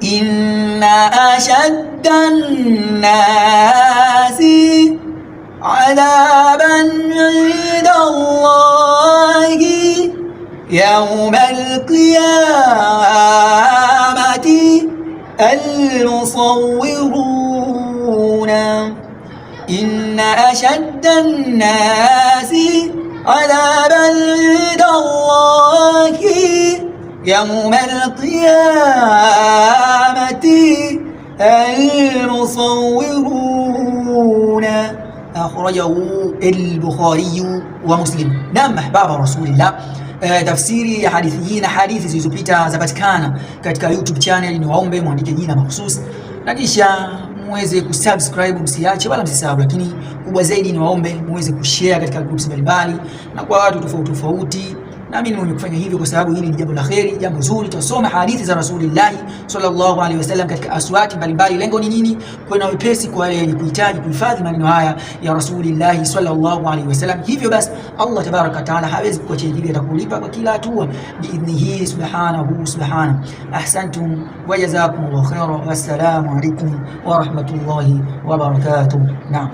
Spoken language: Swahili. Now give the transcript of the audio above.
inna ashaddan-nasi adhaban 'inda Allahi yawma al-qiyamati al-musawwiruna. Inna ashaddan-nasi adhaban 'inda Allahi yawma al-qiyamati al-musawwiruna. Akhrajahu al-Bukhari wa Muslim. Naam, ahbaba Rasulillah, tafsiri ya hadithi hii na hadithi zilizopita zapatikana katika YouTube channel. Ni waombe muandike jina mahususi na kisha muweze kusubscribe, msiache wala msisahau, lakini kubwa zaidi ni waombe muweze kushare katika groups mbalimbali na kwa watu tofauti tofauti. Na mimi mwenye kufanya hivyo kwa sababu hili ni jambo la kheri, jambo zuri. Tutasoma hadithi za Rasulullah sallallahu alaihi wasallam katika aswati mbalimbali. Lengo ni nini? Kwa na wepesi kwa wale wenye kuhitaji kuhifadhi maneno haya ya Rasulullah sallallahu alaihi wasallam. Hivyo basi Allah tabaraka taala hawezi kukuachia hivi, atakulipa kwa kila hatua biidhnihi subhanahu subhanahu. Ahsantum wa jazakumullahu khairan. Wassalamu alaikum wa rahmatullahi wa barakatuh. Naam.